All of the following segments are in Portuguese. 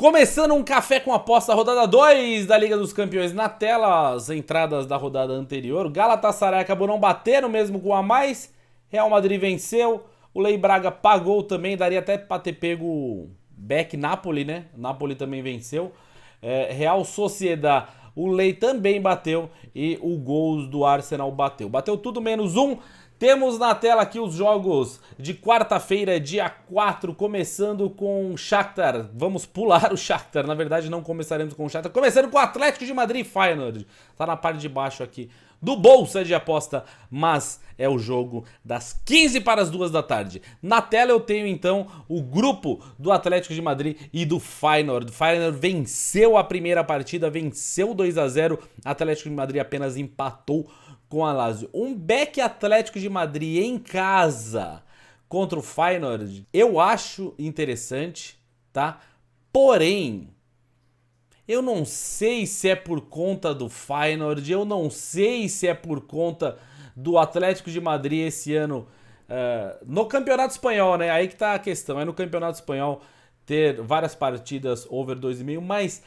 Começando um café com aposta, rodada 2 da Liga dos Campeões na tela, as entradas da rodada anterior. Galatasaray acabou não batendo mesmo com a mais, Real Madrid venceu, o Lei Braga pagou também, daria até pra ter pego Beck Napoli, né? Napoli também venceu. Real Sociedad, o Lei também bateu e o Gols do Arsenal bateu. Bateu tudo menos um. Temos na tela aqui os jogos de quarta-feira, dia 4, começando com o Shakhtar. Vamos pular o Shakhtar, na verdade não começaremos com o Shakhtar. Começando com o Atlético de Madrid e Feyenoord. Tá na parte de baixo aqui do Bolsa de Aposta, mas é o jogo das 15 para as 2 da tarde. Na tela eu tenho então o grupo do Atlético de Madrid e do Feyenoord. O Feyenoord venceu a primeira partida, venceu 2-0. Atlético de Madrid apenas empatou com a Lazio. Um Beck Atlético de Madrid em casa contra o Feyenoord, eu acho interessante, tá? Porém, eu não sei se é por conta do Feyenoord, eu não sei se é por conta do Atlético de Madrid esse ano no Campeonato Espanhol, né? Aí que tá a questão, é no Campeonato Espanhol ter várias partidas over 2,5, mas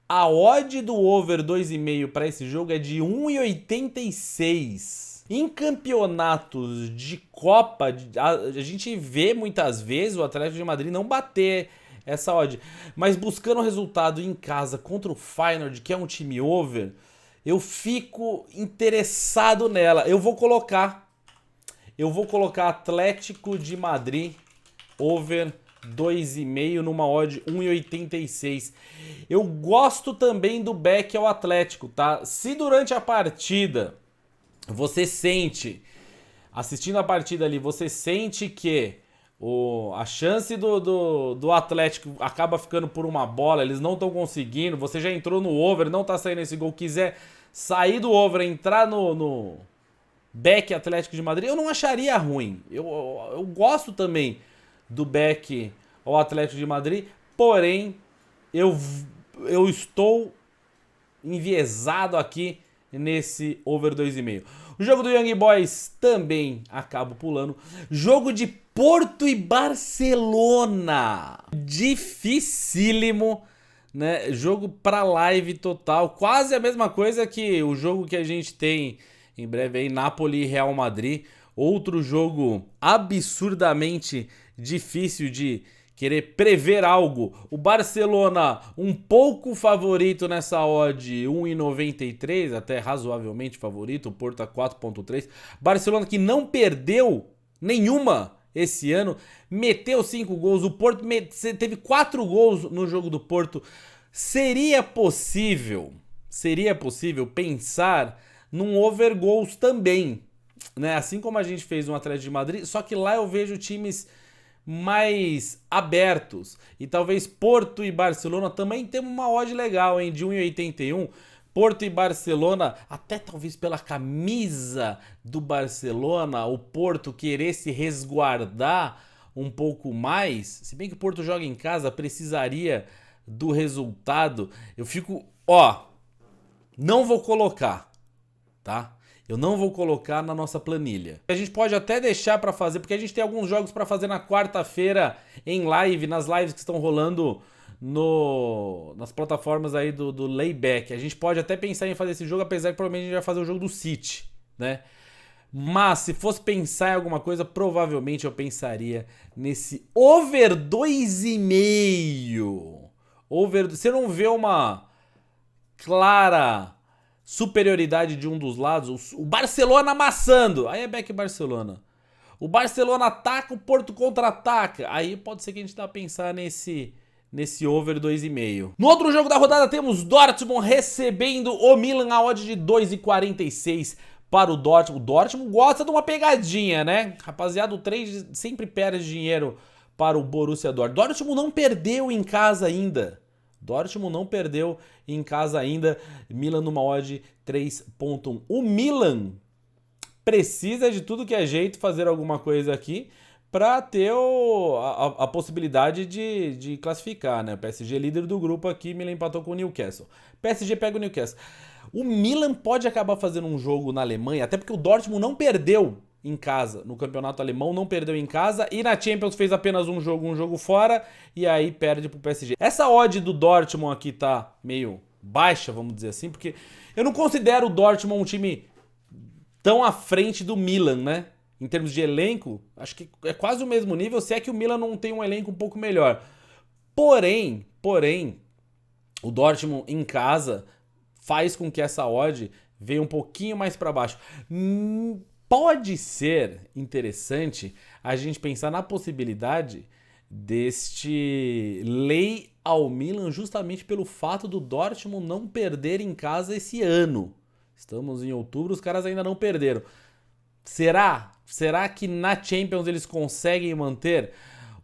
a odd do over 2,5 para esse jogo é de 1,86. Em campeonatos de Copa, a gente vê muitas vezes o Atlético de Madrid não bater essa odd. Mas buscando o resultado em casa contra o Feyenoord, que é um time over, eu fico interessado nela. Eu vou colocar Atlético de Madrid over 2,5 numa odd 1,86. Eu gosto também do back ao Atlético, tá? Se durante a partida você sente, assistindo a partida ali, você sente que a chance do Atlético acaba ficando por uma bola, eles não estão conseguindo, você já entrou no over, não tá saindo esse gol, quiser sair do over, entrar no back Atlético de Madrid, eu não acharia ruim. Eu gosto também do back ao Atlético de Madrid, porém eu estou enviesado aqui nesse over 2,5. O jogo do Young Boys também acabo pulando. Jogo de Porto e Barcelona, dificílimo, né? Jogo para live total, quase a mesma coisa que o jogo que a gente tem em breve aí, Napoli e Real Madrid. Outro jogo absurdamente difícil de querer prever algo. O Barcelona um pouco favorito nessa odd 1,93, até razoavelmente favorito. O Porto a 4,3. Barcelona que não perdeu nenhuma esse ano, meteu 5 gols. O Porto teve 4 gols no jogo do Porto. Seria possível pensar num over gols também, né? Assim como a gente fez no Atlético de Madrid, só que lá eu vejo times mais abertos. E talvez Porto e Barcelona também tem uma odd legal, hein, de 1,81. Porto e Barcelona, até talvez pela camisa do Barcelona, o Porto querer se resguardar um pouco mais. Se bem que o Porto joga em casa, precisaria do resultado. Eu fico, não vou colocar, tá? Eu não vou colocar na nossa planilha. A gente pode até deixar para fazer, porque a gente tem alguns jogos para fazer na quarta-feira em live, nas lives que estão rolando nas plataformas aí do Layback. A gente pode até pensar em fazer esse jogo, apesar que provavelmente a gente vai fazer o jogo do City, né? Mas se fosse pensar em alguma coisa, provavelmente eu pensaria nesse over 2,5. Você não vê uma clara superioridade de um dos lados, o Barcelona amassando, aí é back Barcelona. O Barcelona ataca, o Porto contra-ataca, aí pode ser que a gente dá a pensar nesse over 2,5. No outro jogo da rodada temos Dortmund recebendo o Milan, a odd de 2,46 para o Dortmund. O Dortmund gosta de uma pegadinha, né? Rapaziada, o trade sempre perde dinheiro para o Borussia Dortmund. Dortmund não perdeu em casa ainda. Milan numa odd 3,1. O Milan precisa de tudo que é jeito fazer alguma coisa aqui para ter a possibilidade de classificar, né? O PSG é líder do grupo aqui, Milan empatou com o Newcastle. PSG pega o Newcastle. O Milan pode acabar fazendo um jogo na Alemanha, até porque o Dortmund não perdeu em casa no campeonato alemão, não perdeu em casa, e na Champions fez apenas um jogo fora, e aí perde pro PSG. Essa odd do Dortmund aqui tá meio baixa, vamos dizer assim, porque eu não considero o Dortmund um time tão à frente do Milan, né? Em termos de elenco, acho que é quase o mesmo nível, se é que o Milan não tem um elenco um pouco melhor. Porém, o Dortmund em casa faz com que essa odd venha um pouquinho mais para baixo. Pode ser interessante a gente pensar na possibilidade deste lei ao Milan justamente pelo fato do Dortmund não perder em casa esse ano. Estamos em outubro, os caras ainda não perderam. Será? Será que na Champions eles conseguem manter?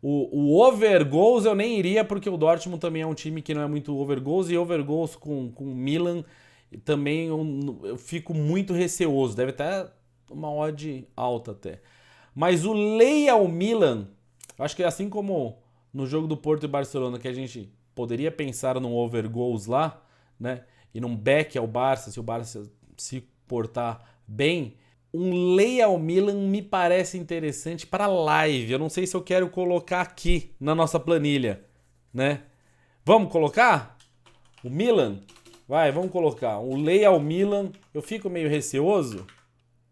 O over goals eu nem iria, porque o Dortmund também é um time que não é muito over goals, e over goals com o Milan também eu fico muito receoso. Deve até uma odd alta até. Mas o lei ao Milan, acho que assim como no jogo do Porto e Barcelona, que a gente poderia pensar num over goals lá, né? E num back ao Barça, se o Barça se portar bem, um lei ao Milan me parece interessante para live. Eu não sei se eu quero colocar aqui na nossa planilha, né? Vamos colocar? O Milan? Vai, vamos colocar. Um lei ao Milan. Eu fico meio receoso.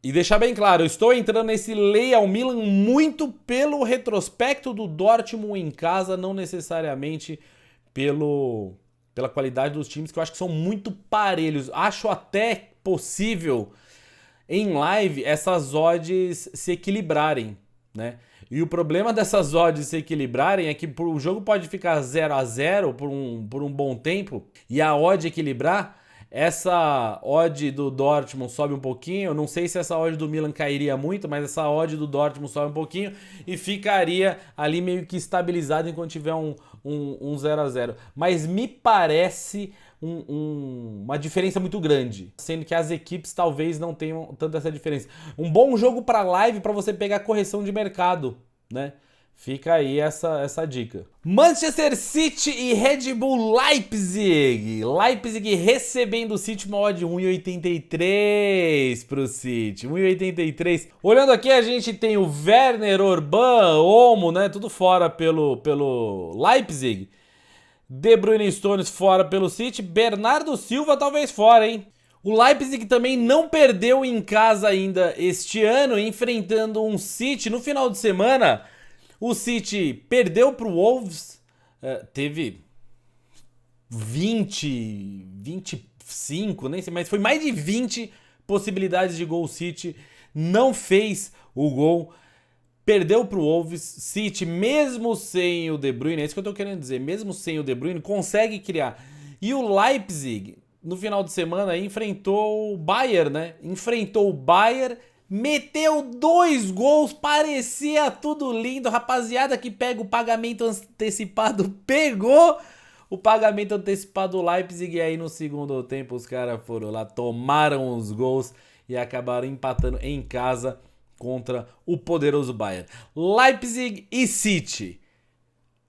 E deixar bem claro, eu estou entrando nesse lei ao Milan muito pelo retrospecto do Dortmund em casa, não necessariamente pela qualidade dos times, que eu acho que são muito parelhos. Acho até possível em live essas odds se equilibrarem, né? E o problema dessas odds se equilibrarem é que o jogo pode ficar 0-0 por um bom tempo e a odd equilibrar. Essa odd do Dortmund sobe um pouquinho, eu não sei se essa odd do Milan cairia muito, mas essa odd do Dortmund sobe um pouquinho e ficaria ali meio que estabilizado enquanto tiver um 0-0. Mas me parece uma diferença muito grande, sendo que as equipes talvez não tenham tanto essa diferença. Um bom jogo para live para você pegar correção de mercado, né? Fica aí essa dica. Manchester City e Red Bull Leipzig. Leipzig recebendo o City, uma odd 1,83 pro City. 1,83. Olhando aqui, a gente tem o Werner, Orban, Olmo, né? Tudo fora pelo Leipzig. De Bruyne e Stones fora pelo City. Bernardo Silva talvez fora, hein? O Leipzig também não perdeu em casa ainda este ano, enfrentando um City no final de semana. O City perdeu para o Wolves, teve 25, nem sei, mas foi mais de 20 possibilidades de gol. O City não fez o gol, perdeu para o Wolves. City, mesmo sem o De Bruyne, é isso que eu estou querendo dizer, mesmo sem o De Bruyne, consegue criar. E o Leipzig, no final de semana, enfrentou o Bayern, né? Enfrentou o Bayern, meteu 2 gols, parecia tudo lindo. Rapaziada que pega o pagamento antecipado, pegou o pagamento antecipado do Leipzig. E aí no segundo tempo os caras foram lá, tomaram os gols e acabaram empatando em casa contra o poderoso Bayern. Leipzig e City.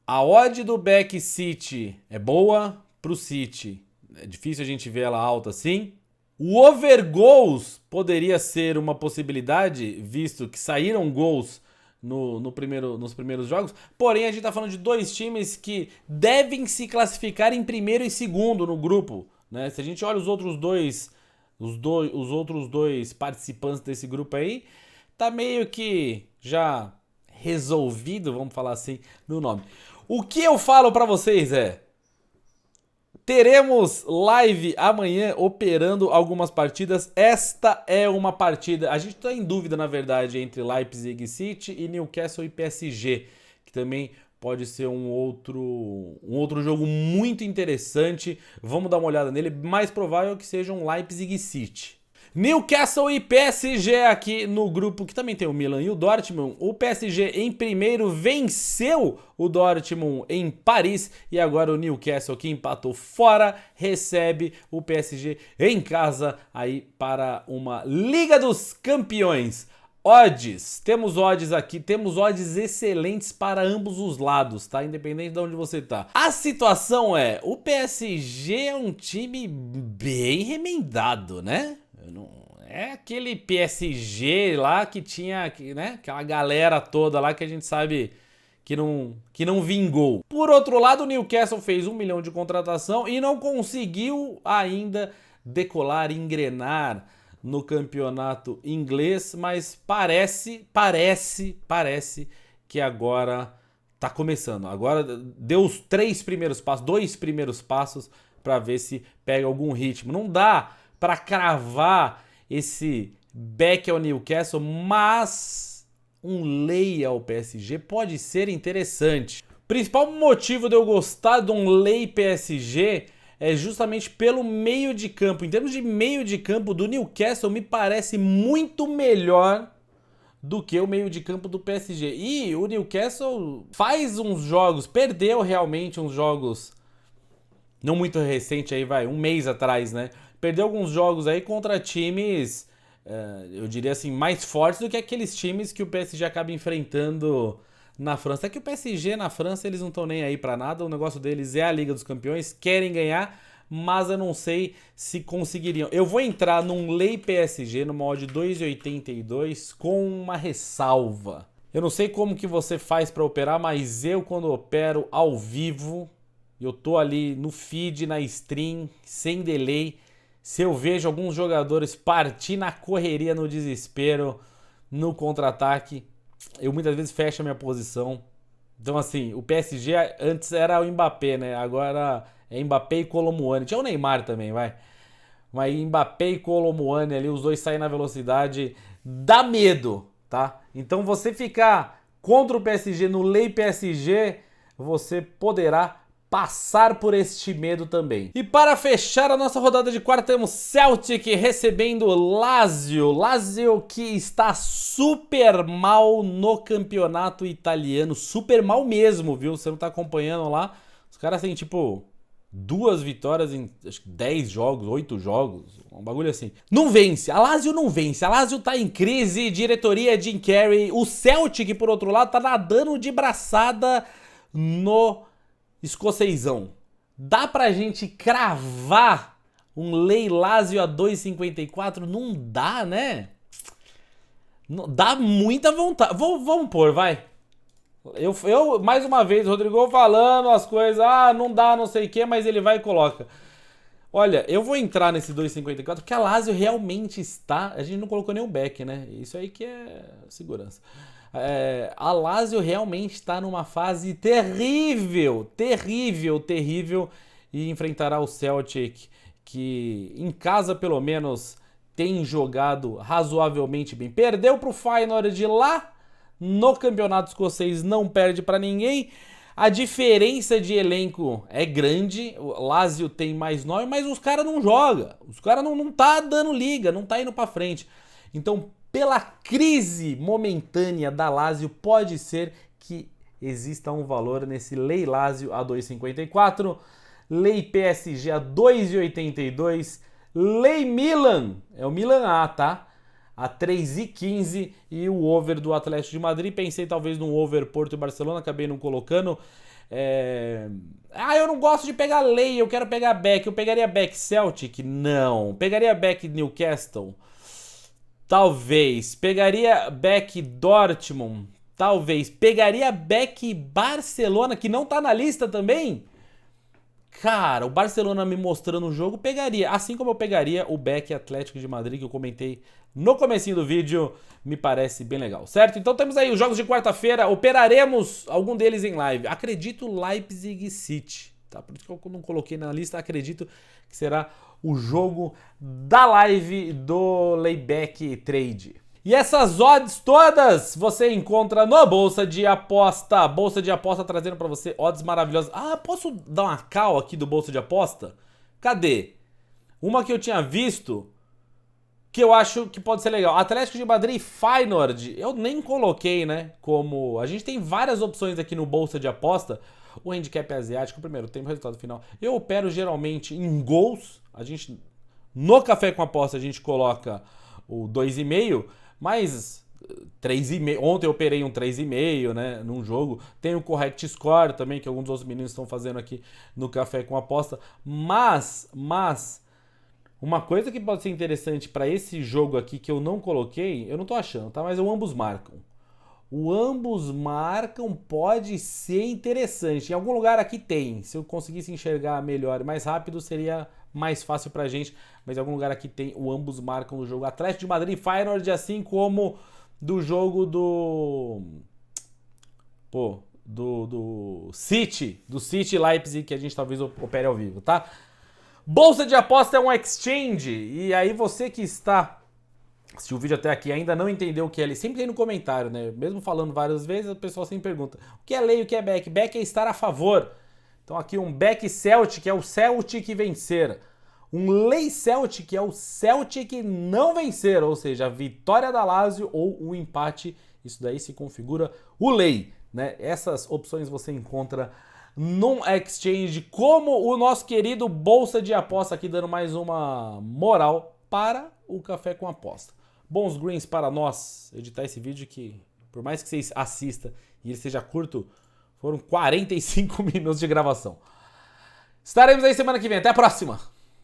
A odd do back City é boa pro City. É difícil a gente ver ela alta assim. O over goals poderia ser uma possibilidade, visto que saíram gols nos primeiros jogos. Porém, a gente está falando de dois times que devem se classificar em primeiro e segundo no grupo, né? Se a gente olha os outros dois participantes desse grupo aí, tá meio que já resolvido, vamos falar assim, no nome. O que eu falo para vocês é: teremos live amanhã operando algumas partidas. Esta é uma partida, a gente está em dúvida na verdade entre Leipzig e City e Newcastle e PSG, que também pode ser um outro jogo muito interessante. Vamos dar uma olhada nele, mais provável que seja um Leipzig e City. Newcastle e PSG aqui no grupo, que também tem o Milan e o Dortmund. O PSG em primeiro venceu o Dortmund em Paris e agora o Newcastle, que empatou fora, recebe o PSG em casa aí para uma Liga dos Campeões. Odds, temos odds aqui, temos odds excelentes para ambos os lados, tá? Independente de onde você tá. A situação é, o PSG é um time bem remendado, né? É aquele PSG lá que tinha, né, aquela galera toda lá que a gente sabe que não vingou. Por outro lado, o Newcastle fez 1 milhão de contratação e não conseguiu ainda decolar, engrenar no campeonato inglês, mas parece que agora tá começando. Agora deu os 2 primeiros passos para ver se pega algum ritmo. Não dá para cravar esse back ao Newcastle, mas um lei ao PSG pode ser interessante. O principal motivo de eu gostar de um lei PSG é justamente pelo meio de campo. Em termos de meio de campo do Newcastle, me parece muito melhor do que o meio de campo do PSG. E o Newcastle faz uns jogos, perdeu realmente uns jogos não muito recente aí, vai, um mês atrás, né? Perdeu alguns jogos aí contra times, eu diria assim, mais fortes do que aqueles times que o PSG acaba enfrentando na França. É que o PSG na França, eles não estão nem aí pra nada, o negócio deles é a Liga dos Campeões, querem ganhar, mas eu não sei se conseguiriam. Eu vou entrar num lei PSG, no mod 2,82, com uma ressalva. Eu não sei como que você faz pra operar, mas eu quando opero ao vivo, eu tô ali no feed, na stream, sem delay. Se eu vejo alguns jogadores partir na correria, no desespero, no contra-ataque, eu muitas vezes fecho a minha posição. Então, assim, o PSG antes era o Mbappé, né? Agora é Mbappé e Kolo Muani. Tinha o Neymar também, vai. Mas Mbappé e Kolo Muani ali, os dois saem na velocidade, dá medo, tá? Então, você ficar contra o PSG no lei PSG, você poderá passar por este medo também. E para fechar a nossa rodada de quarta, temos Celtic recebendo Lazio. Lazio que está super mal no campeonato italiano. Super mal mesmo, viu? Você não tá acompanhando lá. Os caras têm, tipo, 2 vitórias em acho que 10 jogos, 8 jogos. Um bagulho assim. Não vence. A Lazio não vence. A Lazio tá em crise. Diretoria Jim Carrey. O Celtic, por outro lado, tá nadando de braçada no escocesão. Dá pra gente cravar um lei Lazio a 2,54? Não dá, né? Não, dá muita vontade. Vamos pôr, vai. Eu, mais uma vez, o Rodrigo falando as coisas. Ah, não dá, não sei o que, mas ele vai e coloca. Olha, eu vou entrar nesse 2,54 porque a Lazio realmente está... A gente não colocou nem o back, né? Isso aí que é segurança. A Lazio realmente está numa fase terrível e enfrentará o Celtic, que em casa pelo menos tem jogado razoavelmente bem. Perdeu para o Feyenoord lá no campeonato escocês, não perde para ninguém. A diferença de elenco é grande, o Lazio tem mais 9, mas os caras não jogam, os caras não tá dando liga, não tá indo para frente. Então, pela crise momentânea da Lazio, pode ser que exista um valor nesse lei Lazio a 2,54, lei PSG a 2,82, lei Milan, é o Milan A, tá? A 3,15 e o over do Atlético de Madrid. Pensei talvez no over Porto e Barcelona, acabei não colocando. Eu não gosto de pegar lei, eu quero pegar back. Eu pegaria back Celtic? Não. Pegaria back Newcastle? Talvez. Pegaria back Dortmund? Talvez. Pegaria back Barcelona, que não tá na lista também? Cara, o Barcelona me mostrando o jogo, pegaria. Assim como eu pegaria o back Atlético de Madrid, que eu comentei no comecinho do vídeo, me parece bem legal, certo? Então temos aí os jogos de quarta-feira, operaremos algum deles em live. Acredito Leipzig City, tá? Por isso que eu não coloquei na lista, acredito que será o jogo da live do Layback Trade. E essas odds todas você encontra no Bolsa de Aposta. Bolsa de Aposta trazendo pra você odds maravilhosas. Ah, posso dar uma call aqui do Bolsa de Aposta? Cadê? Uma que eu tinha visto, que eu acho que pode ser legal. Atlético de Madrid e Feyenoord. Eu nem coloquei, né? Como... A gente tem várias opções aqui no Bolsa de Aposta. O handicap asiático, primeiro tempo, resultado final. Eu opero geralmente em gols. A gente... No Café com Aposta a gente coloca o 2,5. Mas 3,5. Ontem eu operei um 3,5, né? Num jogo. Tem o Correct Score também, que alguns outros meninos estão fazendo aqui no Café com Aposta. Mas Uma coisa que pode ser interessante para esse jogo aqui que eu não coloquei, eu não tô achando, tá? Mas o ambos marcam. O ambos marcam pode ser interessante. Em algum lugar aqui tem. Se eu conseguisse enxergar melhor e mais rápido, seria mais fácil pra gente. Mas em algum lugar aqui tem o ambos marcam do jogo Atlético de Madrid e Feyenoord, assim como do jogo do... Pô, do City Leipzig, que a gente talvez opere ao vivo, tá? Bolsa de aposta é um exchange. E aí você que está... Se o vídeo até aqui ainda não entendeu o que é lei, sempre tem no comentário, né? Mesmo falando várias vezes, o pessoal sempre pergunta: o que é lei, o que é back? Back é estar a favor. Então aqui um back Celtic é o Celtic vencer. Um lei Celtic é o Celtic não vencer, ou seja, a vitória da Lazio ou o empate. Isso daí se configura o lei, né? Essas opções você encontra num exchange, como o nosso querido Bolsa de Aposta aqui dando mais uma moral para o Café com Aposta. Bons greens para nós editar esse vídeo que, por mais que vocês assistam e ele seja curto, foram 45 minutos de gravação. Estaremos aí semana que vem. Até a próxima!